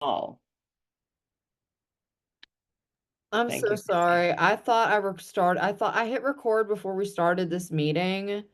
Oh, I'm thank so you, Missy. sorry. I thought I hit record before we started this meeting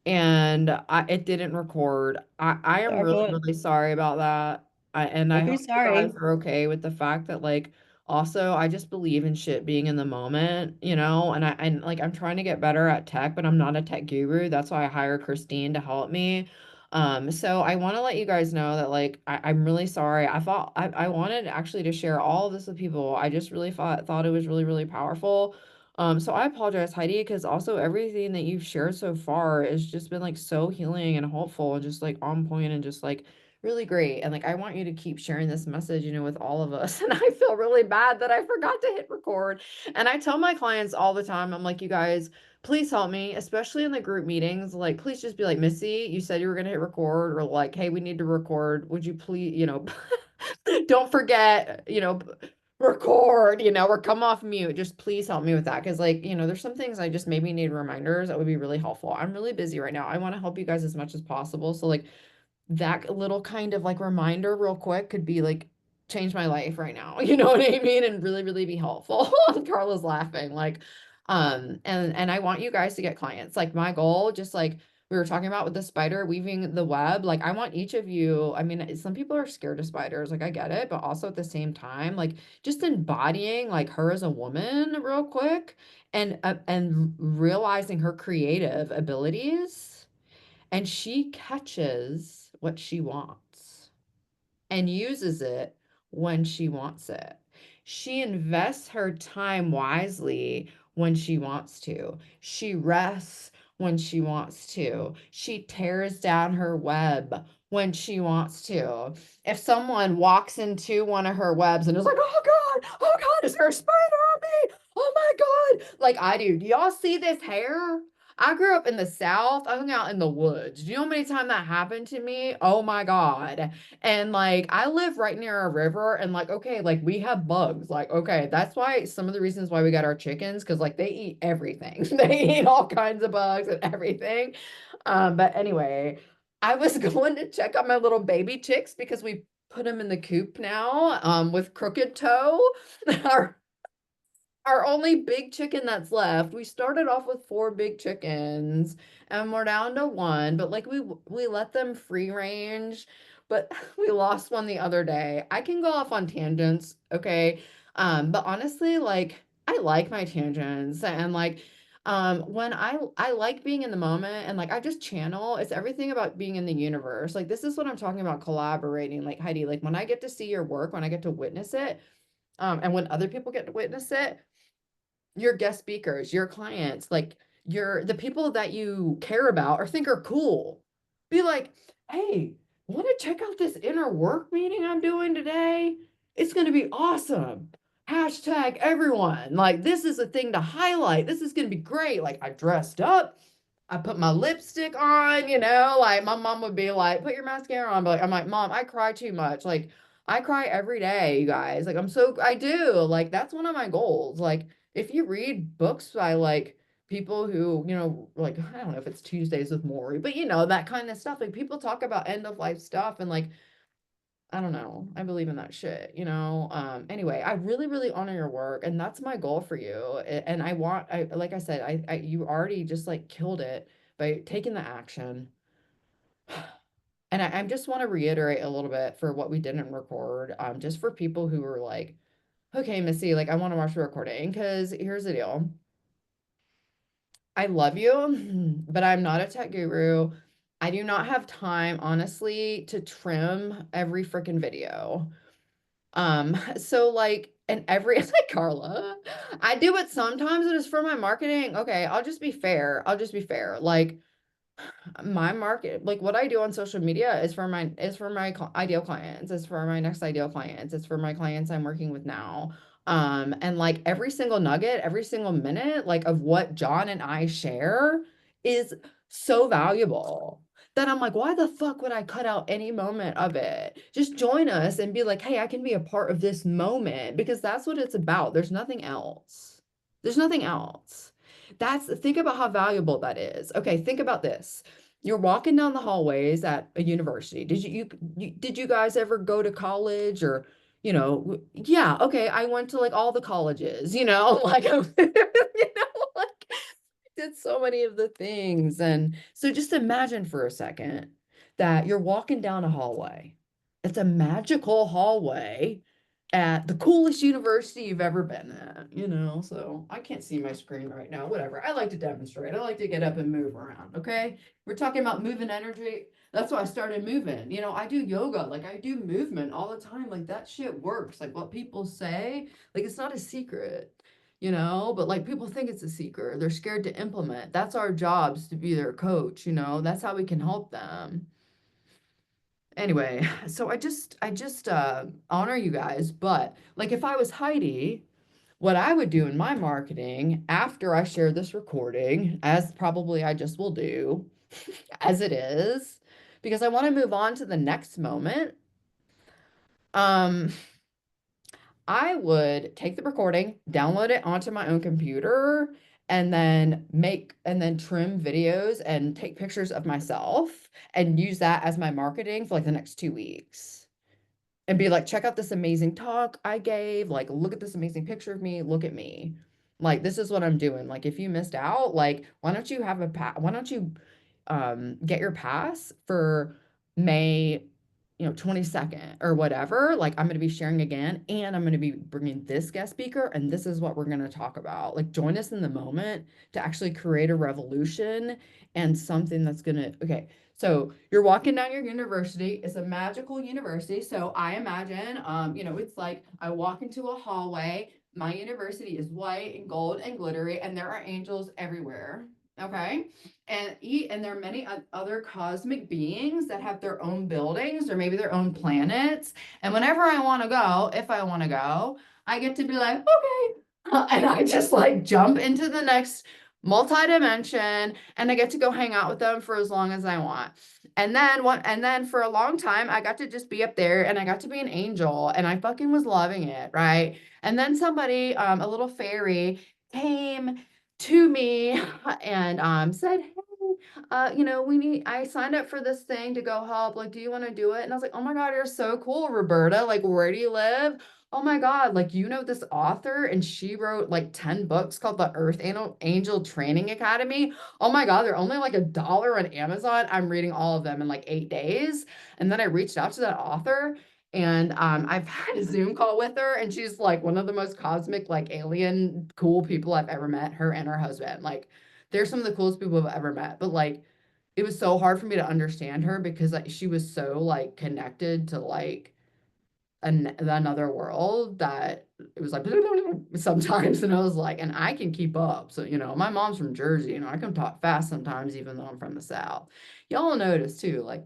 and it didn't record. I am really, Don't really sorry about that. I don't be hope you guys sorry. are okay with the fact that like also I just believe in shit being in the moment, and like I'm trying to get better at tech, but I'm not a tech guru. That's why I hired Christine to help me. So I want to let you guys know that like I'm really sorry. I wanted actually to share all of this with people. I just really thought it was really, really powerful. So I apologize, Heidi, because also everything that you've shared so far has just been like so healing and hopeful and just like on point and just like really great. And like I want you to keep sharing this message, with all of us. And I feel really bad that I forgot to hit record. And I tell my clients all the time, I'm like, you guys, please help me, especially in the group meetings. Like, please just be like, Missy, you said you were gonna hit record, or like, hey, we need to record. Would you please, don't forget, record, or come off mute. Just please help me with that. Cause like, there's some things I just maybe need reminders that would be really helpful. I'm really busy right now. I want to help you guys as much as possible. So like that little kind of like reminder real quick could be like change my life right now. You know what I mean? And really, really be helpful. Carla's laughing. Like, and I want you guys to get clients. Like my goal, just like we were talking about with the spider weaving the web, like I want each of you, I mean, some people are scared of spiders, like I get it, but also at the same time, like just embodying like her as a woman real quick and realizing her creative abilities, and she catches what she wants and uses it when she wants it. She invests her time wisely when she wants to. She rests when she wants to. She tears down her web when she wants to. If someone walks into one of her webs and is like, oh God, is there a spider on me? Oh my God. Like I do. Do y'all see this hair? I grew up in the South. I hung out in the woods. Do you know how many times that happened to me? Oh my God. And like I live right near a river and like okay, like we have bugs. Like okay, that's why some of the reasons why we got our chickens cuz like they eat everything. They eat all kinds of bugs and everything. But anyway, I was going to check on my little baby chicks because we put them in the coop now with Crooked Toe. Our our only big chicken that's left. We started off with four big chickens and we're down to one, but like we let them free range, but we lost one the other day. I can go off on tangents, okay? But honestly, like I like my tangents and like when I like being in the moment and like I just channel, it's everything about being in the universe. Like this is what I'm talking about collaborating. Like Heidi, like when I get to see your work, when I get to witness it, and when other people get to witness it, your guest speakers, your clients, like the people that you care about or think are cool. Be like, hey, want to check out this inner work meeting I'm doing today? It's going to be awesome. Hashtag everyone. Like, this is a thing to highlight. This is going to be great. Like, I dressed up. I put my lipstick on, like my mom would be like, put your mascara on. But like, I'm like, Mom, I cry too much. Like, I cry every day, you guys. Like, I do. Like, that's one of my goals. Like, if you read books by like people who, like, I don't know if it's Tuesdays with Maury, but that kind of stuff. Like, people talk about end of life stuff and like, I don't know. I believe in that shit. Anyway, I really, really honor your work, and that's my goal for you. And like I said, you already just like killed it by taking the action. And I just want to reiterate a little bit for what we didn't record, just for people who were like, okay, Missy, like I want to watch the recording, because here's the deal. I love you, but I'm not a tech guru. I do not have time, honestly, to trim every freaking video. So like, and every like Carla, I do it sometimes it is for my marketing. Okay, I'll just be fair. I'll just be fair. Like my market, like what I do on social media is for my ideal clients. It's for my next ideal clients. It's for my clients I'm working with now. And like every single nugget, every single minute, like of what John and I share is so valuable that I'm like, why the fuck would I cut out any moment of it? Just join us and be like, hey, I can be a part of this moment because that's what it's about. There's nothing else. There's nothing else. Think about how valuable that is. Okay, think about this. You're walking down the hallways at a university. Did you guys ever go to college or yeah, okay, I went to like all the colleges, like like did so many of the things. And so just imagine for a second that you're walking down a hallway. It's a magical hallway at the coolest university you've ever been at. So I can't see my screen right now. Whatever. I like to demonstrate. I like to get up and move around. Okay. We're talking about moving energy. That's why I started moving. I do yoga. Like I do movement all the time. Like that shit works. Like what people say, like it's not a secret. But like people think it's a secret. They're scared to implement. That's our jobs to be their coach. That's how we can help them. Anyway, so I just honor you guys, but like if I was Heidi, what I would do in my marketing after I share this recording, as probably I just will do, as it is, because I want to move on to the next moment. Um, I would take the recording, download it onto my own computer, and then trim videos and take pictures of myself and use that as my marketing for like the next 2 weeks. And be like, check out this amazing talk I gave. Like, look at this amazing picture of me. Look at me. Like, this is what I'm doing. Like, if you missed out, like, why don't you get your pass for May 22nd or whatever. Like I'm going to be sharing again and I'm going to be bringing this guest speaker and this is what we're going to talk about. Like join us in the moment to actually create a revolution and something that's going to okay. So you're walking down your university. It's a magical university. So I imagine it's like I walk into a hallway. My university is white and gold and glittery and there are angels everywhere. Okay. And there are many other cosmic beings that have their own buildings or maybe their own planets. And whenever I want to go, if I want to go, I get to be like, okay. And I just like jump into the next multi-dimension and I get to go hang out with them for as long as I want. And then for a long time, I got to just be up there and I got to be an angel and I fucking was loving it, right? And then somebody, a little fairy, came to me and said, hey, I signed up for this thing to go help. Like, do you want to do it? And I was like, oh my God, you're so cool, Roberta. Like, where do you live? Oh my God, like, this author and she wrote like 10 books called the Angel Training Academy. Oh my God, they're only like $1 on Amazon. I'm reading all of them in like 8 days. And then I reached out to that author and I've had a Zoom call with her, and she's like one of the most cosmic, like alien, cool people I've ever met. Her and her husband, like, they're some of the coolest people I've ever met. But like, it was so hard for me to understand her because like she was so like connected to like another world that it was like sometimes, and I was like, and I can keep up. So my mom's from Jersey, I can talk fast sometimes, even though I'm from the South. Y'all notice too, like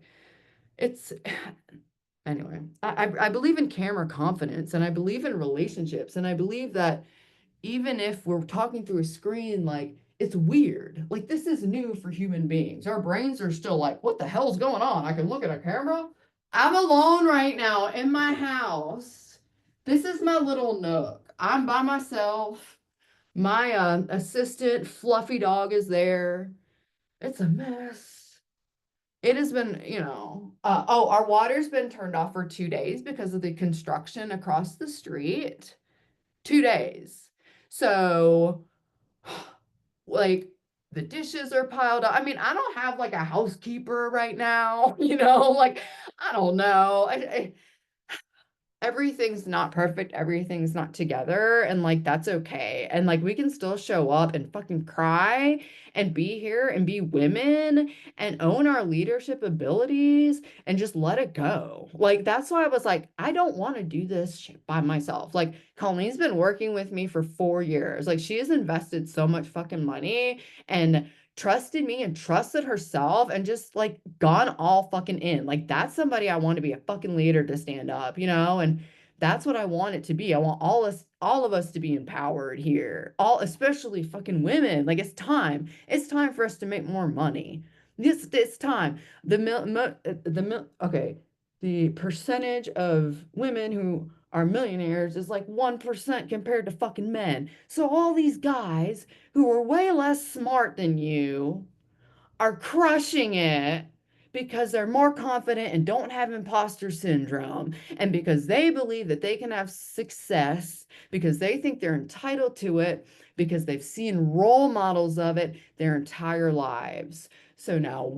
it's anyway, I believe in camera confidence and I believe in relationships and I believe that even if we're talking through a screen, like it's weird. Like this is new for human beings. Our brains are still like, what the hell's going on? I can look at a camera. I'm alone right now in my house. This is my little nook. I'm by myself. My assistant, Fluffy Dog, is there. It's a mess. It has been, our water's been turned off for 2 days because of the construction across the street. 2 days. So, like, the dishes are piled up. I mean, I don't have like a housekeeper right now, like, I don't know. Everything's not perfect, everything's not together, and like that's okay. And like we can still show up and fucking cry and be here and be women and own our leadership abilities and just let it go. Like that's why I was like, I don't want to do this shit by myself. Like Colleen's been working with me for 4 years. Like she has invested so much fucking money and trusted me and trusted herself and just like gone all fucking in. Like that's somebody I want to be a fucking leader to stand up. And that's what I want it to be. I want all of us to be empowered here. All especially fucking women. Like it's time. It's time for us to make more money. It's time. Okay. The percentage of women who are millionaires is like 1% compared to fucking men. So all these guys who are way less smart than you are crushing it because they're more confident and don't have imposter syndrome, and because they believe that they can have success, because they think they're entitled to it, because they've seen role models of it their entire lives. So now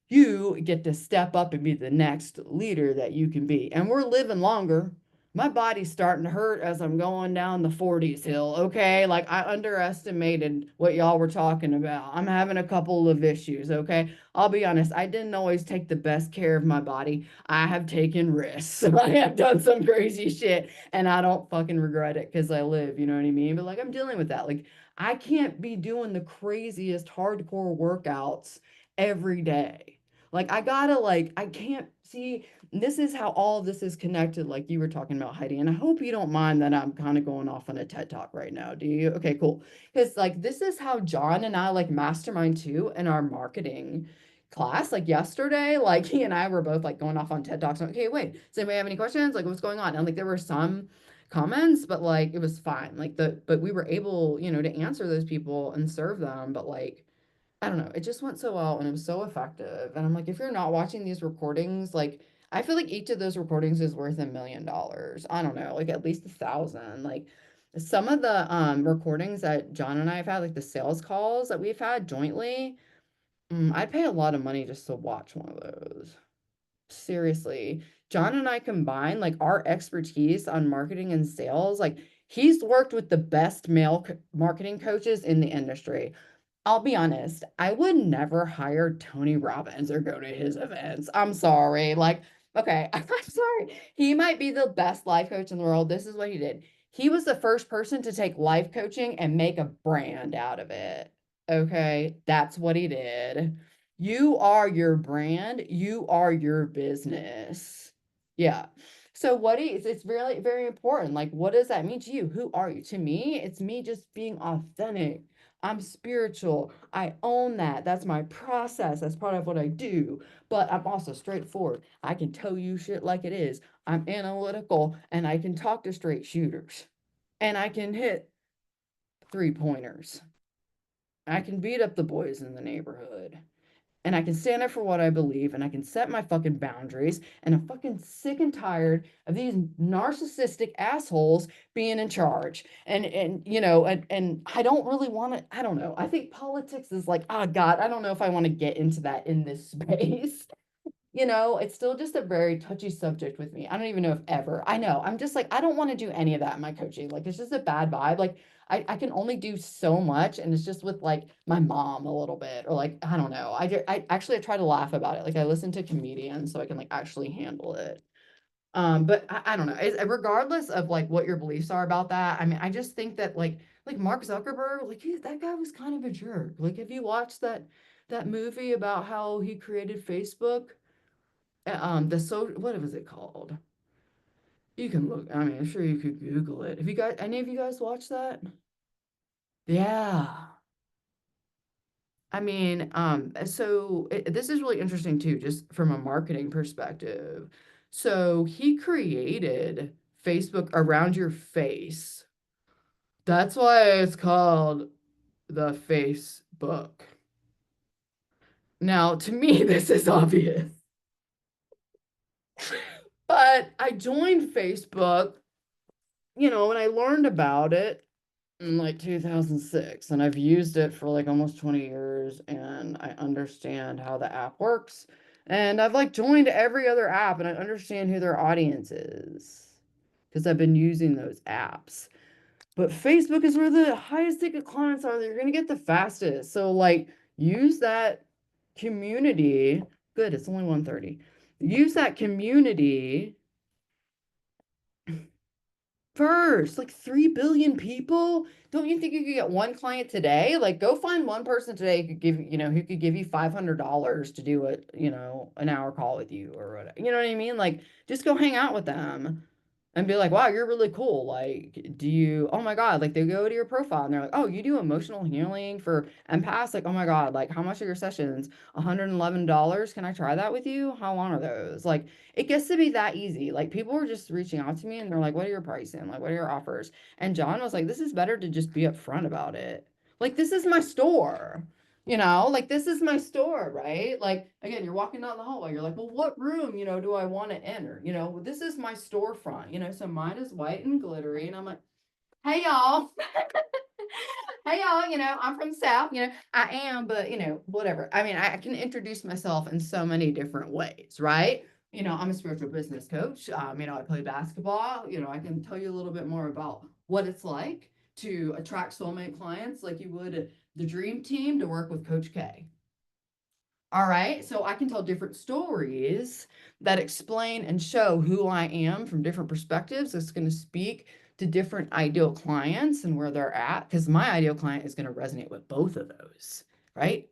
you get to step up and be the next leader that you can be. And we're living longer. My body's starting to hurt as I'm going down the 40s hill, okay? Like I underestimated what y'all were talking about. I'm having a couple of issues, okay? I'll be honest, I didn't always take the best care of my body. I have taken risks. I have done some crazy shit and I don't fucking regret it because I live, you know what I mean? But like I'm dealing with that. Like I can't be doing the craziest hardcore workouts every day. Like I gotta like I can't see this is how all of this is connected, like you were talking about, Heidi. And I hope you don't mind that I'm kind of going off on a TED talk right now. Do you? Okay, cool. Because like this is how John and I like mastermind too in our marketing class. Like yesterday, like he and I were both like going off on TED talks. Like, okay, wait, does anybody have any questions? Like, what's going on? And like there were some comments, but like it was fine. Like but we were able, to answer those people and serve them. But like I don't know, it just went so well and it was so effective. And I'm like, if you're not watching these recordings, like I feel like each of those recordings is worth $1 million. I don't know, like at least 1,000. Like some of the recordings that John and I have had, like the sales calls that we've had jointly, I'd pay a lot of money just to watch one of those. Seriously. John and I combine like our expertise on marketing and sales. Like he's worked with the best male marketing coaches in the industry. I'll be honest, I would never hire Tony Robbins or go to his events. I'm sorry. Like, okay, I'm sorry. He might be the best life coach in the world. This is what he did. He was the first person to take life coaching and make a brand out of it. Okay, that's what he did. You are your brand, you are your business. Yeah. So what is it's really very important. Like, what does that mean to you? Who are you? To me, it's me just being authentic. I'm spiritual. I own that. That's my process. That's part of what I do. But I'm also straightforward. I can tell you shit like it is. I'm analytical and I can talk to straight shooters. And I can hit 3 pointers. I can beat up the boys in the neighborhood. And I can stand up for what I believe and I can set my fucking boundaries. And I'm fucking sick and tired of these narcissistic assholes being in charge. And I don't really want to, I don't know. I think politics is like, oh God, I don't know if I want to get into that in this space. It's still just a very touchy subject with me. I don't even know if ever. I know. I'm just like, I don't want to do any of that in my coaching. Like, it's just a bad vibe. Like, I can only do so much. And it's just with like my mom a little bit, or like, I don't know. I try to laugh about it. Like, I listen to comedians so I can like actually handle it. But I don't know. Regardless of like what your beliefs are about that, I mean, I just think that like Mark Zuckerberg, like that guy was kind of a jerk. Like, have you watched that movie about how he created Facebook? What was it called? You can look. I mean, I'm sure you could Google it. Have you guys, any of you guys watched that? Yeah. I mean, this is really interesting too, just from a marketing perspective. So he created Facebook around your face. That's why it's called the Facebook. Now, to me, this is obvious, but I joined Facebook, and I learned about it in like 2006, and I've used it for like almost 20 years, and I understand how the app works, and I've like joined every other app and I understand who their audience is because I've been using those apps. But Facebook is where the highest ticket clients are. You're going to get the fastest. So like use that community. Good, it's only 1:30. Use that community first, like 3 billion people. Don't you think you could get one client today? Like, go find one person today who could give you $500 to do an hour call with you or whatever. You know what I mean? Like, just go hang out with them and be like, wow, you're really cool. Like, oh my God, like they go to your profile and they're like, oh, you do emotional healing for empaths? Like, oh my God, like how much are your sessions? $111. Can I try that with you? How long are those? Like, it gets to be that easy. Like people were just reaching out to me and they're like, what are your pricing? Like, what are your offers? And John was like, this is better to just be upfront about it. Like, this is my store. You know, like this is my store, right? Like again, you're walking down the hallway, you're like, well, what room, do I want to enter? This is my storefront, so mine is white and glittery, and I'm like, hey y'all. Hey y'all, I'm from the South, I am, but whatever. I mean, I can introduce myself in so many different ways, right? I'm a spiritual business coach. I play basketball. I can tell you a little bit more about what it's like to attract soulmate clients like you would the dream team to work with Coach K. All right. So I can tell different stories that explain and show who I am from different perspectives. It's going to speak to different ideal clients and where they're at, because my ideal client is going to resonate with both of those, right?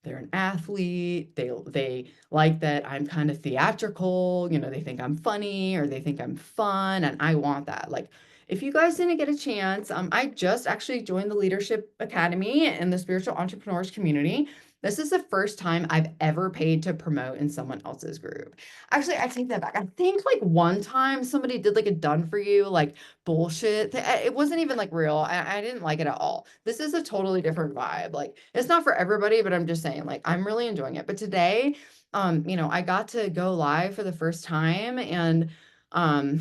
They're an athlete. They like that I'm kind of theatrical. They think I'm funny or they think I'm fun, and I want that. Like, if you guys didn't get a chance, I just actually joined the Leadership Academy in the Spiritual Entrepreneurs community. This is the first time I've ever paid to promote in someone else's group. Actually, I take that back. I think like one time somebody did like a done for you, like bullshit. It wasn't even like real. I didn't like it at all. This is a totally different vibe. Like it's not for everybody, but I'm just saying, like, I'm really enjoying it. But today, I got to go live for the first time, um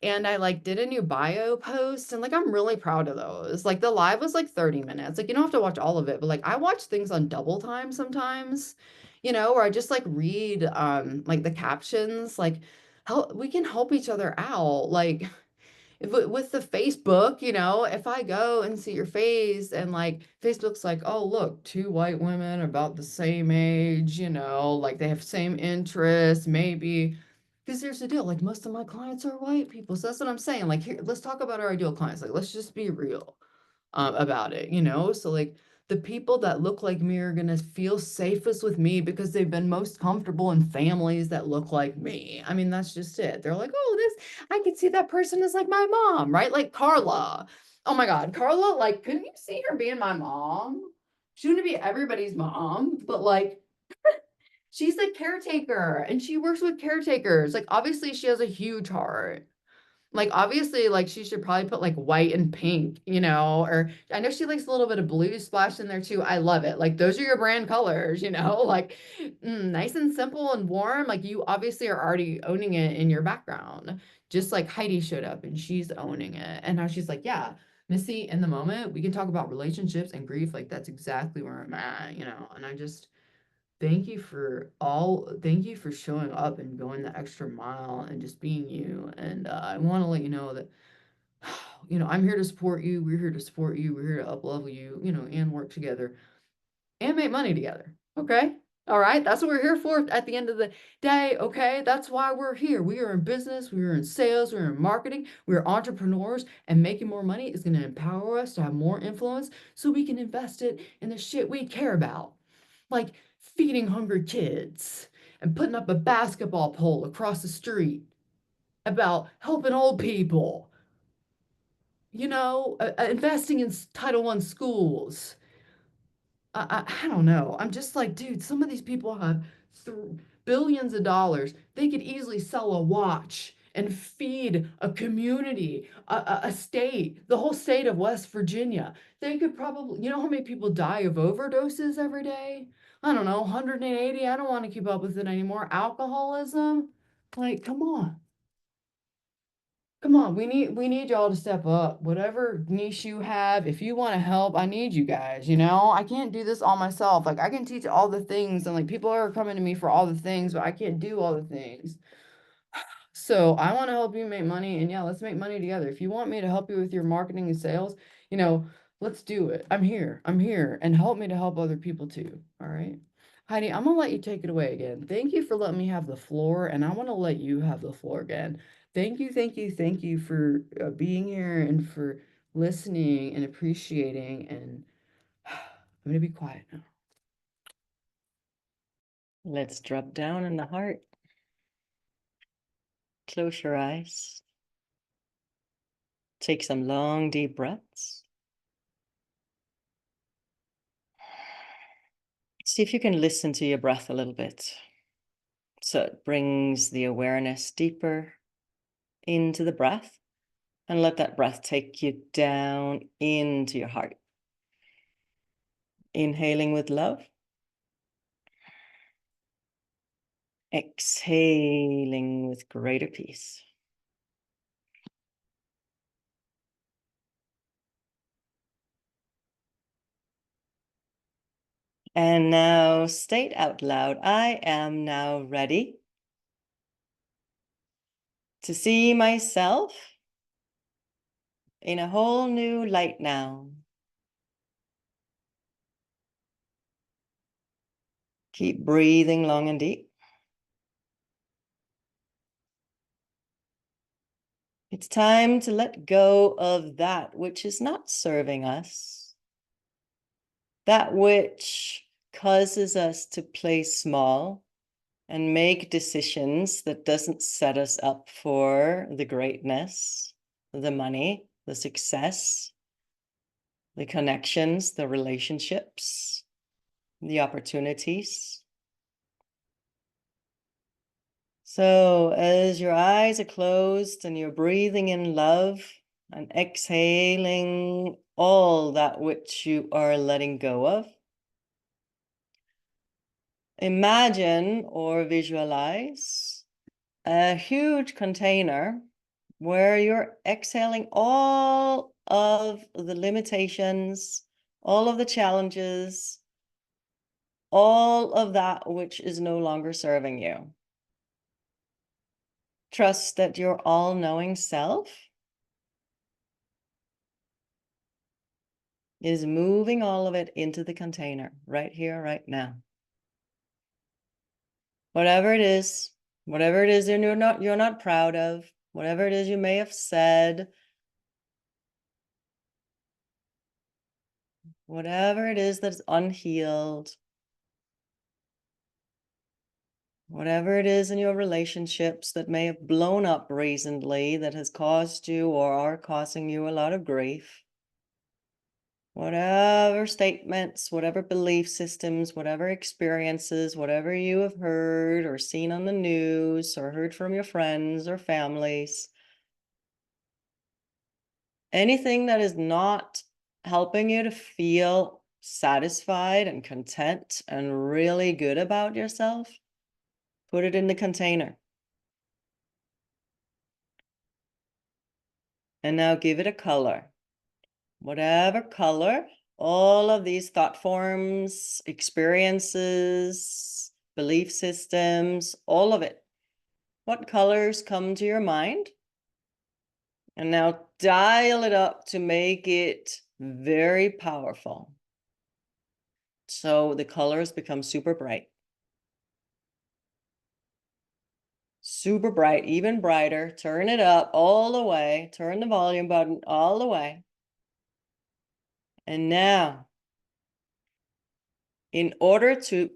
and I like did a new bio post, and like I'm really proud of those. Like the live was like 30 minutes. Like you don't have to watch all of it, but like I watch things on double time sometimes, where I just like read like the captions, like help we can help each other out. Like if with the Facebook, if I go and see your face and like Facebook's like, oh, look, two white women about the same age, like they have same interests, maybe. Because here's the deal, like most of my clients are white people. So that's what I'm saying. Like, here, let's talk about our ideal clients. Like, let's just be real about it, So like the people that look like me are gonna feel safest with me because they've been most comfortable in families that look like me. I mean, that's just it. They're like, oh, I could see that person is like my mom, right? Like Carla. Oh my God, Carla, like, couldn't you see her being my mom? She wouldn't be everybody's mom, but like she's a caretaker and she works with caretakers. Like, obviously, she has a huge heart. Like, obviously, like, she should probably put like white and pink, or I know she likes a little bit of blue splashed in there too. I love it. Like, those are your brand colors, like nice and simple and warm. Like, you obviously are already owning it in your background, just like Heidi showed up and she's owning it. And now she's like, yeah, Missy, in the moment, we can talk about relationships and grief. Like, that's exactly where I'm at, and I just, thank you for showing up and going the extra mile and just being you. And I want to let you know that, I'm here to support you. We're here to support you. We're here to up level you, and work together and make money together. Okay. All right. That's what we're here for at the end of the day. Okay. That's why we're here. We are in business. We are in sales. We're in marketing. We're entrepreneurs, and making more money is going to empower us to have more influence so we can invest it in the shit we care about, like feeding hungry kids and putting up a basketball pole across the street, about helping old people, investing in Title I schools. I don't know. I'm just like, dude, some of these people have th billions of dollars. They could easily sell a watch and feed a community, a state, the whole state of West Virginia. They could probably, how many people die of overdoses every day? I don't know, 180. I don't want to keep up with it anymore. Alcoholism? Like, come on. Come on, we need y'all to step up. Whatever niche you have, if you want to help, I need you guys, I can't do this all myself. Like I can teach all the things and like people are coming to me for all the things, but I can't do all the things. So I want to help you make money, and yeah, let's make money together. If you want me to help you with your marketing and sales, you know, let's do it. I'm here. I'm here, and help me to help other people too. All right. Heidi, I'm gonna let you take it away again. Thank you for letting me have the floor, and I want to let you have the floor again. Thank you for being here and for listening and appreciating. And I'm gonna be quiet now. Let's drop down in the heart. Close your eyes. Take some long, deep breaths. See if you can listen to your breath a little bit. So it brings the awareness deeper into the breath, and let that breath take you down into your heart. Inhaling with love. Exhaling with greater peace. And now state out loud, I am now ready to see myself in a whole new light now. Keep breathing long and deep. It's time to let go of that which is not serving us, that which causes us to play small and make decisions that doesn't set us up for the greatness, the money, the success, the connections, the relationships, the opportunities. So as your eyes are closed and you're breathing in love and exhaling all that which you are letting go of, imagine or visualize a huge container where you're exhaling all of the limitations, all of the challenges, all of that which is no longer serving you. Trust that your all-knowing self is moving all of it into the container right here, right now. Whatever it is you're not proud of, whatever it is you may have said, whatever it is that's unhealed, whatever it is in your relationships that may have blown up recently that has caused you or are causing you a lot of grief, whatever statements, whatever belief systems, whatever experiences, whatever you have heard or seen on the news or heard from your friends or families, anything that is not helping you to feel satisfied and content and really good about yourself, put it in the container. And now give it a color. Whatever color, all of these thought forms, experiences, belief systems, all of it. What colors come to your mind? And now dial it up to make it very powerful. So the colors become super bright. Super bright, even brighter. Turn it up all the way. Turn the volume button all the way. And now, in order to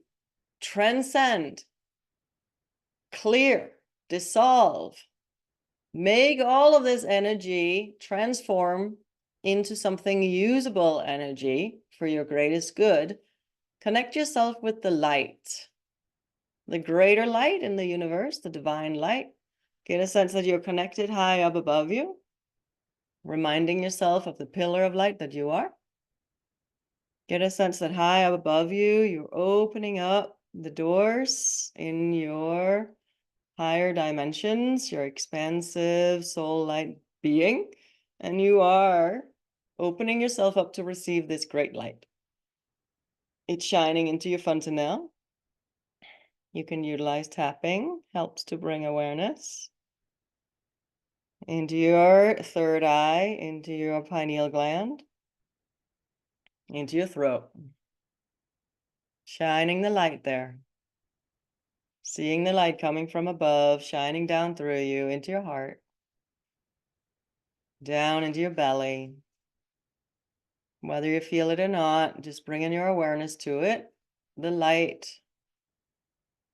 transcend, clear, dissolve, make all of this energy transform into something usable energy for your greatest good, connect yourself with the light, the greater light in the universe, the divine light. Get a sense that you're connected high up above you, reminding yourself of the pillar of light that you are. Get a sense that high up above you, you're opening up the doors in your higher dimensions, your expansive soul light being, and you are opening yourself up to receive this great light. It's shining into your fontanelle. You can utilize tapping, helps to bring awareness into your third eye, into your pineal gland, into your throat. Shining the light there. Seeing the light coming from above, shining down through you into your heart, down into your belly. Whether you feel it or not, just bringing your awareness to it, the light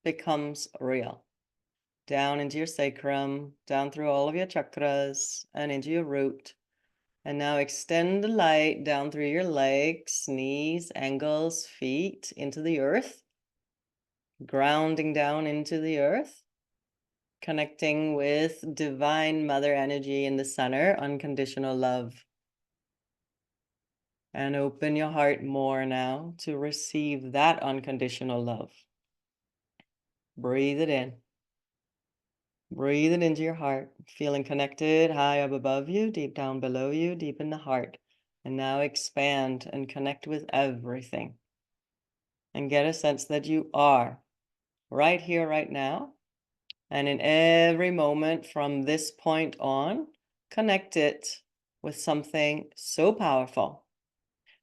becomes real. Down into your sacrum, down through all of your chakras, and into your root. And now extend the light down through your legs, knees, ankles, feet, into the earth. Grounding down into the earth. Connecting with divine mother energy in the center, unconditional love. And open your heart more now to receive that unconditional love. Breathe it in. Breathe it into your heart, feeling connected high up above you, deep down below you, deep in the heart. And now expand and connect with everything. And get a sense that you are right here, right now. And in every moment from this point on, connect it with something so powerful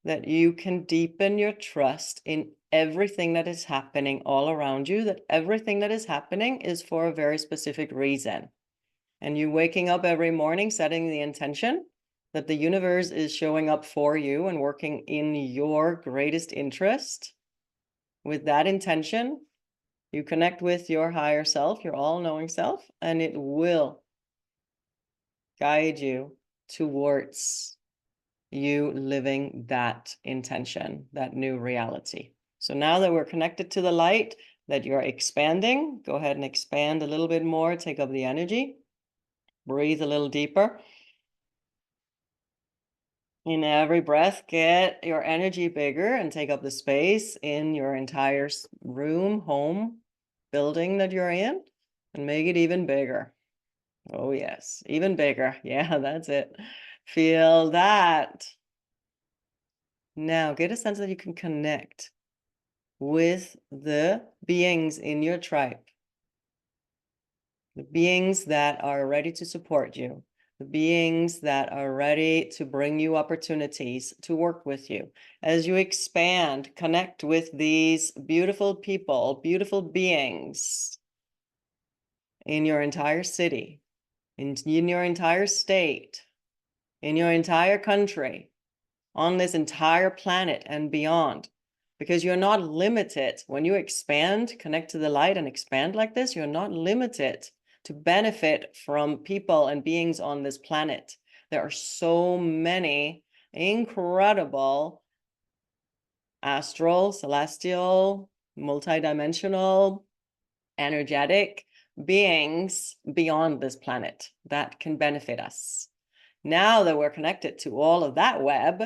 that you can deepen your trust in everything that is happening all around you, that everything that is happening is for a very specific reason. And you waking up every morning, setting the intention that the universe is showing up for you and working in your greatest interest. With that intention, you connect with your higher self, your all-knowing self, and it will guide you towards you living that intention, that new reality. So now that we're connected to the light, that you're expanding, go ahead and expand a little bit more, take up the energy, breathe a little deeper. In every breath, get your energy bigger and take up the space in your entire room, home, building that you're in, and make it even bigger. Oh, yes, even bigger. Yeah, that's it. Feel that. Now, get a sense that you can connect with the beings in your tribe, the beings that are ready to support you, the beings that are ready to bring you opportunities to work with you. As you expand, connect with these beautiful people, beautiful beings in your entire city, in your entire state, in your entire country, on this entire planet and beyond. Because you're not limited. When you expand, connect to the light and expand like this, you're not limited to benefit from people and beings on this planet. There are so many incredible astral, celestial, multidimensional, energetic beings beyond this planet that can benefit us. Now that we're connected to all of that web,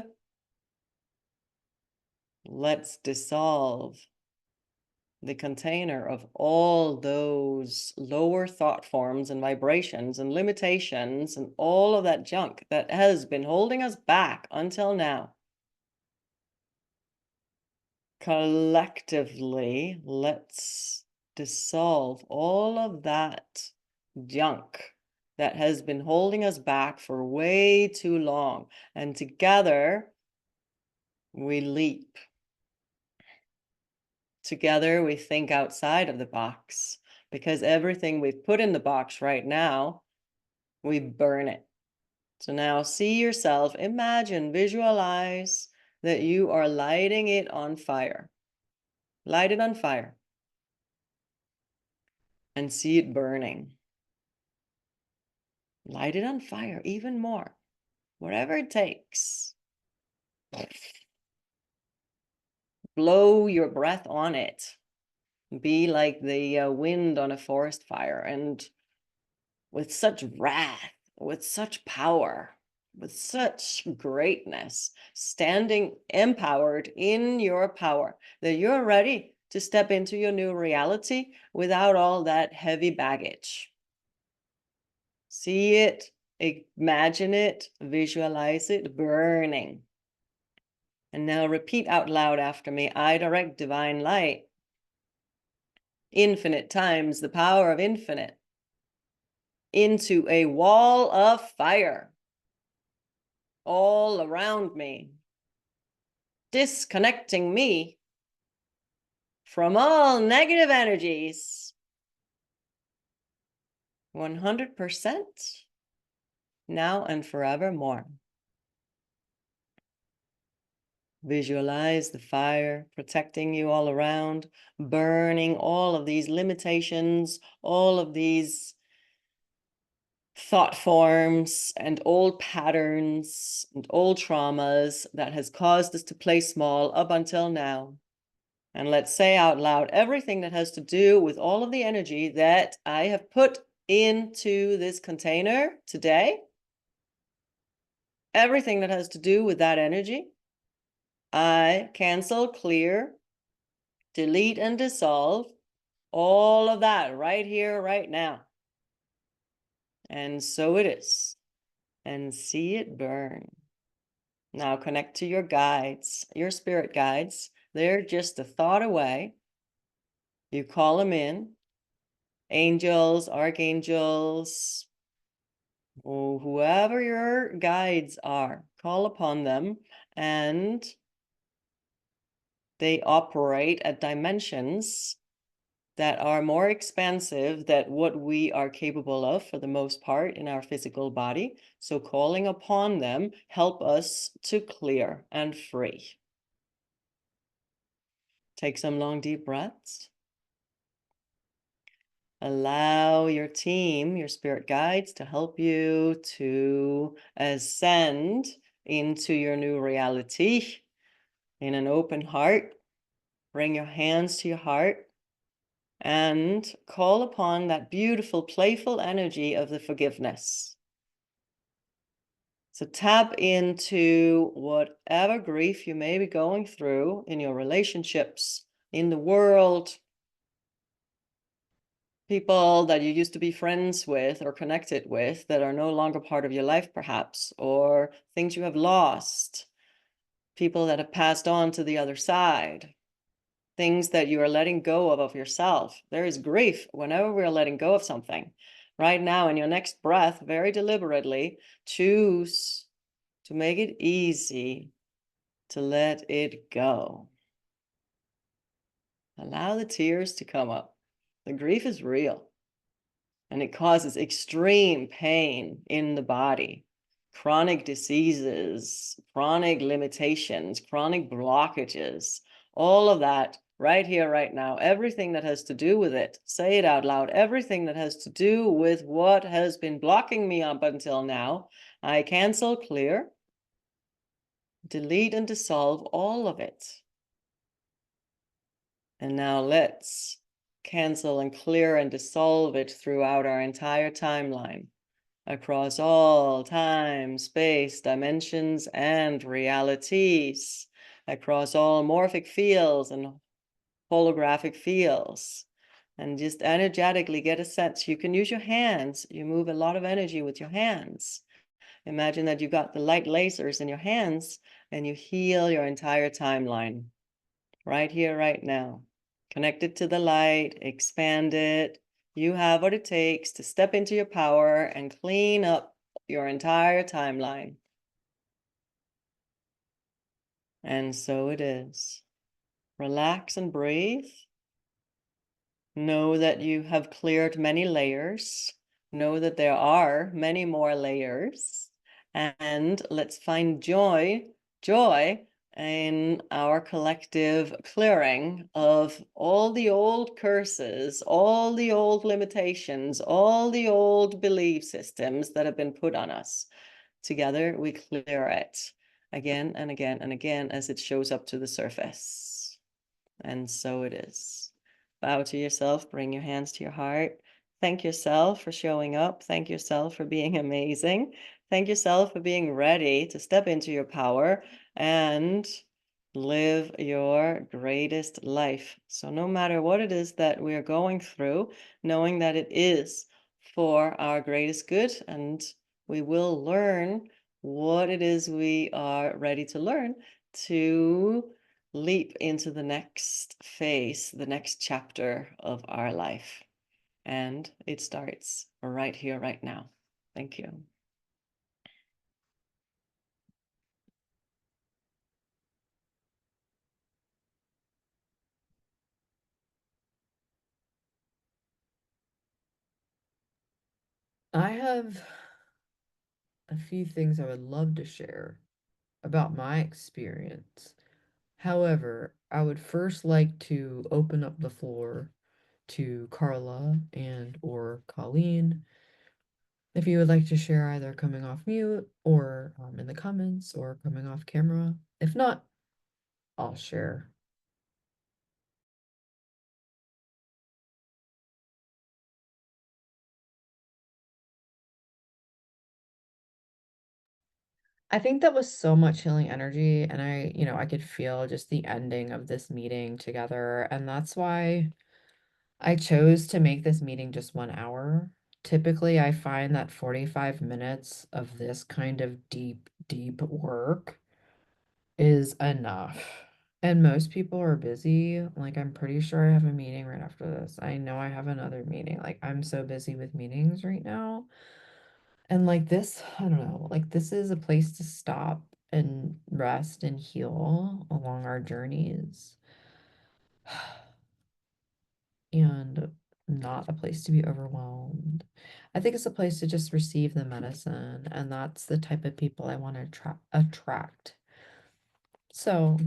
let's dissolve the container of all those lower thought forms and vibrations and limitations and all of that junk that has been holding us back until now. Collectively, let's dissolve all of that junk that has been holding us back for way too long. And together, we leap. Together, we think outside of the box, because everything we've put in the box right now, we burn it. So now see yourself, imagine, visualize that you are lighting it on fire. Light it on fire and see it burning. Light it on fire even more, whatever it takes. Blow your breath on it. Be like the wind on a forest fire, and with such wrath, with such power, with such greatness, standing empowered in your power, that you're ready to step into your new reality without all that heavy baggage. See it, imagine it, visualize it burning. And now repeat out loud after me. I direct divine light, infinite times the power of infinite, into a wall of fire all around me, disconnecting me from all negative energies 100% now and forevermore. Visualize the fire protecting you all around, burning all of these limitations, all of these thought forms and old patterns and old traumas that has caused us to play small up until now. And let's say out loud everything that has to do with all of the energy that I have put into this container today. Everything that has to do with that energy I cancel, clear, delete, and dissolve all of that right here, right now. And so it is. And see it burn. Now connect to your guides, your spirit guides. They're just a thought away. You call them in. Angels, archangels, or whoever your guides are, call upon them, and they operate at dimensions that are more expansive than what we are capable of for the most part in our physical body. So calling upon them help us to clear and free. Take some long deep breaths. Allow your team, your spirit guides, to help you to ascend into your new reality in an open heart. Bring your hands to your heart and call upon that beautiful, playful energy of the forgiveness. So tap into whatever grief you may be going through in your relationships, in the world, people that you used to be friends with or connected with that are no longer part of your life, perhaps, or things you have lost, people that have passed on to the other side, things that you are letting go of yourself. There is grief whenever we're letting go of something. Right now, in your next breath, very deliberately, choose to make it easy to let it go. Allow the tears to come up. The grief is real. And it causes extreme pain in the body, chronic diseases, chronic limitations, chronic blockages, all of that right here, right now, everything that has to do with it. Say it out loud. Everything that has to do with what has been blocking me up until now, I cancel, clear, delete, and dissolve all of it. And now let's cancel and clear and dissolve it throughout our entire timeline, across all time, space, dimensions, and realities, across all morphic fields and holographic fields. And just energetically get a sense. You can use your hands. You move a lot of energy with your hands. Imagine that you got the light lasers in your hands and you heal your entire timeline right here, right now. Connect it to the light, expand it. You have what it takes to step into your power and clean up your entire timeline. And so it is. Relax and breathe. Know that you have cleared many layers. Know that there are many more layers. And let's find joy in our collective clearing of all the old curses, all the old limitations, all the old belief systems that have been put on us. Together, we clear it again and again and again as it shows up to the surface. And so it is. Bow to yourself, bring your hands to your heart. Thank yourself for showing up. Thank yourself for being amazing. Thank yourself for being ready to step into your power and live your greatest life. So no matter what it is that we're going through, knowing that it is for our greatest good, and we will learn what it is we are ready to learn to leap into the next phase, the next chapter of our life. And it starts right here, right now. Thank you. I have a few things I would love to share about my experience. However, I would first like to open up the floor to Carla and or Colleen. If you would like to share either coming off mute or in the comments or coming off camera. If not, I'll share. I think that was so much healing energy, and I could feel just the ending of this meeting together, and that's why I chose to make this meeting just 1 hour. Typically, I find that 45 minutes of this kind of deep, deep work is enough. And most people are busy. Like, I'm pretty sure I have a meeting right after this. I know I have another meeting. Like, I'm so busy with meetings right now. And like this, I don't know, like this is a place to stop and rest and heal along our journeys. And not a place to be overwhelmed. I think it's a place to just receive the medicine, and that's the type of people I want to attract. So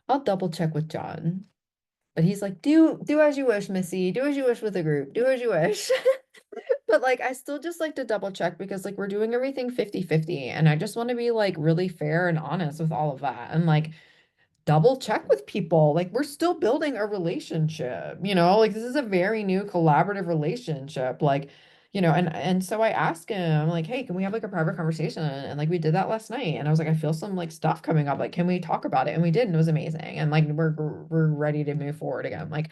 I'll double check with John, but he's like, do as you wish, Missy. Do as you wish with the group. Do as you wish. But like I still just like to double check because like we're doing everything 50-50, and I just want to be like really fair and honest with all of that. And like double check with people. Like we're still building a relationship, like this is a very new collaborative relationship. Like, and so I asked him, like, hey, can we have like a private conversation? And like we did that last night. And I was like, I feel some like stuff coming up. Like, can we talk about it? And we did, and it was amazing. And like we're ready to move forward again. Like,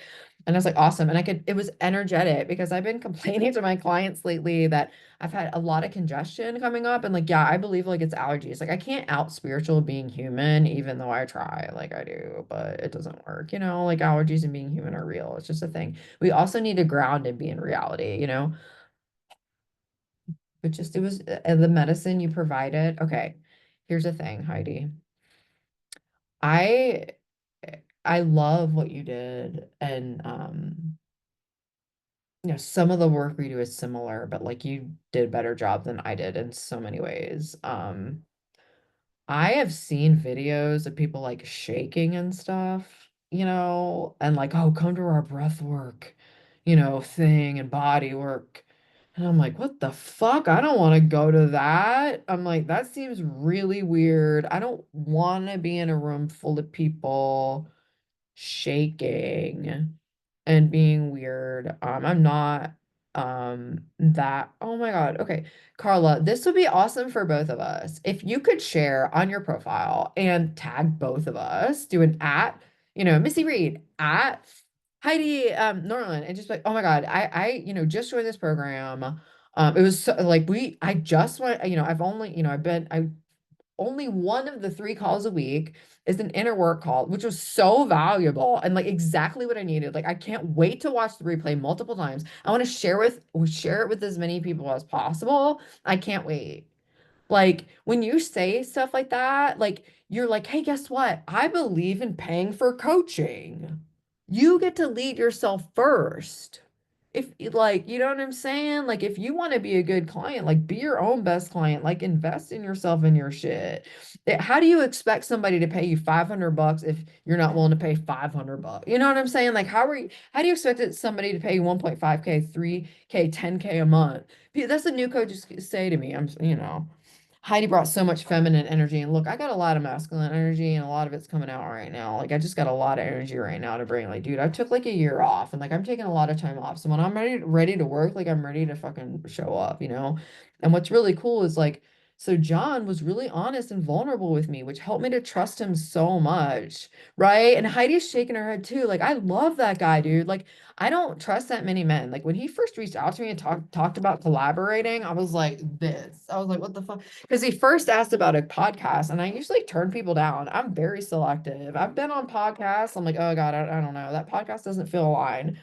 and I was like, awesome. And it was energetic because I've been complaining to my clients lately that I've had a lot of congestion coming up, and like, yeah, I believe like it's allergies. Like I can't out spiritual being human, even though I try, like I do, but it doesn't work, like allergies and being human are real. It's just a thing. We also need to ground and be in reality. But just it was the medicine you provided. Okay, here's the thing, Heidi. I I love what you did, and some of the work we do is similar, but like you did a better job than I did in so many ways. I have seen videos of people like shaking and stuff, and like, oh, come to our breath work, thing and body work. And I'm like, what the fuck? I don't want to go to that. I'm like, that seems really weird. I don't want to be in a room full of people shaking and being weird. I'm not that. Oh my God. Okay. Carla, this would be awesome for both of us. If you could share on your profile and tag both of us, do an at, Missy Reed at Heidi Nordlund, and just like, oh my God, just joined this program. It was so, like I just went, I've only, I only one of the 3 calls a week is an inner work call, which was so valuable and like exactly what I needed. Like I can't wait to watch the replay multiple times. I want to share it with as many people as possible. I can't wait. Like when you say stuff like that, like you're like, hey, guess what? I believe in paying for coaching. You get to lead yourself first. If like, you know what I'm saying? Like if you want to be a good client, like be your own best client, like invest in yourself and your shit. How do you expect somebody to pay you $500 if you're not willing to pay $500? You know what I'm saying? Like how do you expect somebody to pay you 1.5K, 3K, 10K a month? That's what new coaches say to me. Heidi brought so much feminine energy, and look, I got a lot of masculine energy, and a lot of it's coming out right now. Like I just got a lot of energy right now to bring. Like, dude, I took like a year off, and like I'm taking a lot of time off. So when I'm ready to work, like I'm ready to fucking show up. And what's really cool is like, so John was really honest and vulnerable with me, which helped me to trust him so much, right? And Heidi's shaking her head too. Like I love that guy, dude. Like I don't trust that many men. Like when he first reached out to me and talked about collaborating, I was like, this. I was like, what the fuck? Because he first asked about a podcast, and I usually turn people down. I'm very selective. I've been on podcasts. I'm like, oh God, I don't know. That podcast doesn't feel aligned.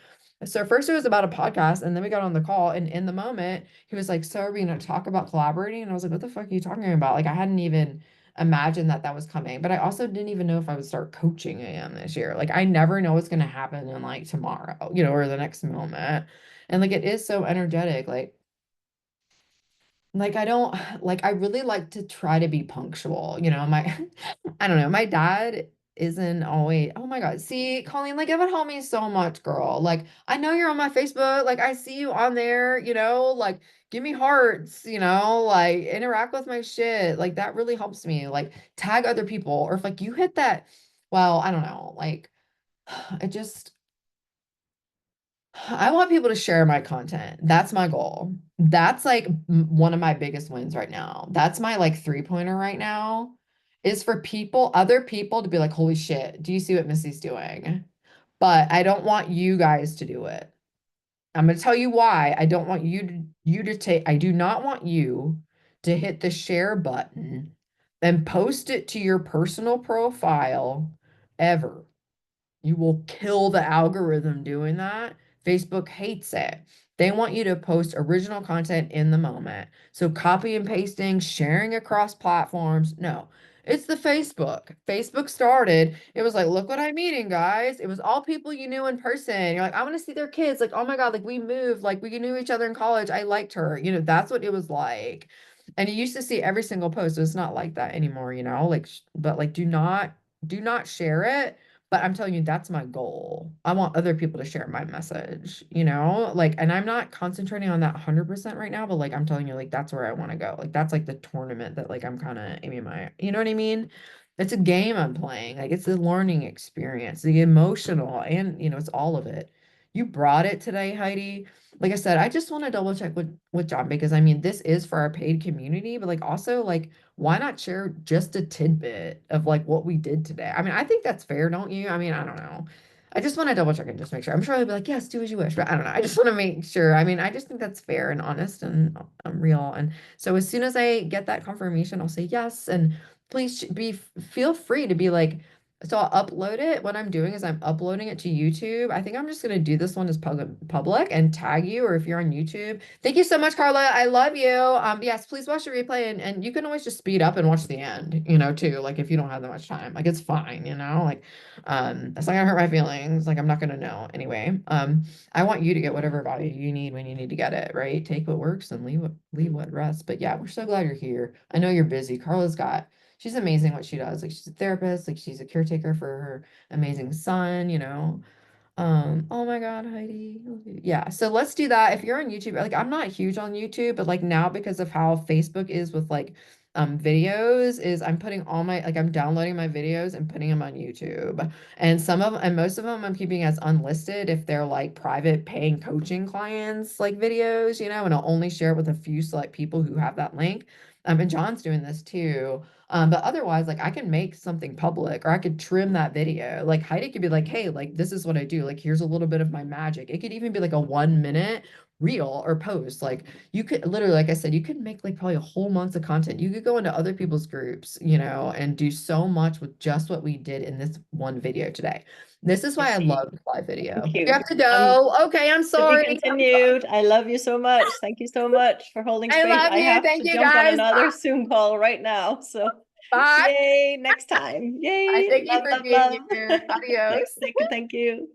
So first it was about a podcast, and then we got on the call, and in the moment, he was like, so are we gonna talk about collaborating? And I was like, what the fuck are you talking about? Like I hadn't even imagined that was coming, but I also didn't even know if I would start coaching again this year. Like I never know what's gonna happen in like tomorrow, or the next moment. And like it is so energetic. Like I don't like I really like to try to be punctual. My I don't know, my dad isn't always, oh my God. See, Colleen, like it would help me so much, girl. Like I know you're on my Facebook, like I see you on there, like give me hearts, like interact with my shit. Like that really helps me. Like tag other people. Or if like you hit that, well, I don't know, like it just I want people to share my content. That's my goal. That's like one of my biggest wins right now. That's my like three-pointer right now is for people, other people to be like, holy shit, do you see what Missy's doing? But I don't want you guys to do it. I'm going to tell you why. I don't want you to take, I do not want you to hit the share button and post it to your personal profile ever. You will kill the algorithm doing that. Facebook hates it. They want you to post original content in the moment. So copy and pasting, sharing across platforms. No, it's the Facebook. Facebook started, it was like, look what I'm eating, guys. It was all people you knew in person. You're like, I want to see their kids. Like, oh my God, like we moved, like we knew each other in college. I liked her. That's what it was like. And you used to see every single post. So it's not like that anymore, like, but like, do not share it, but I'm telling you, that's my goal. I want other people to share my message, like, and I'm not concentrating on that 100% right now, but like, I'm telling you, like, that's where I want to go. Like, that's like the tournament that like I'm kind of aiming you know what I mean? It's a game I'm playing. Like, it's a learning experience, the emotional, and it's all of it. You brought it today, Heidi. Like I said, I just want to double check with John because I mean, this is for our paid community, but like also like why not share just a tidbit of like what we did today? I mean, I think that's fair, don't you? I mean, I don't know. I just want to double check and just make sure. I'm sure they'll be like, yes, do as you wish, but I don't know. I just want to make sure. I mean, I just think that's fair and honest and real. And so as soon as I get that confirmation, I'll say yes. And please feel free to be like, so I'll upload it. What I'm doing is I'm uploading it to YouTube. I think I'm just gonna do this one as public and tag you, or if you're on YouTube. Thank you so much, Carla. I love you. Yes, please watch the replay and you can always just speed up and watch the end, too. Like if you don't have that much time. Like it's fine, like that's not gonna hurt my feelings. Like I'm not gonna know anyway. I want you to get whatever value you need when you need to get it, right? Take what works and leave what rests. But yeah, we're so glad you're here. I know you're busy. She's amazing what she does. Like she's a therapist, like she's a caretaker for her amazing son. Oh my God, Heidi. Yeah, so let's do that. If you're on YouTube, like I'm not huge on YouTube, but like now because of how Facebook is with like videos, is I'm putting all my like I'm downloading my videos and putting them on YouTube. And most of them I'm keeping as unlisted if they're like private paying coaching clients like videos, and I'll only share it with a few select people who have that link. And John's doing this too. But otherwise, like I can make something public or I could trim that video. Like Heidi could be like, hey, like this is what I do. Like here's a little bit of my magic. It could even be like a 1 minute reel or post. Like you could literally, like I said, you could make like probably a whole month of content. You could go into other people's groups, and do so much with just what we did in this one video today. This is why I Indeed. love live video. Thank You you. have to go. Okay, I'm To be sorry. continued. I love you so much. Thank you so much for holding I space. love I you. have Thank to you jump on guys. another Zoom call right now. So, Bye. yay, next time. I Yay, thank you love, for love, being love. here. Thank, Adios. thank you. Thank you.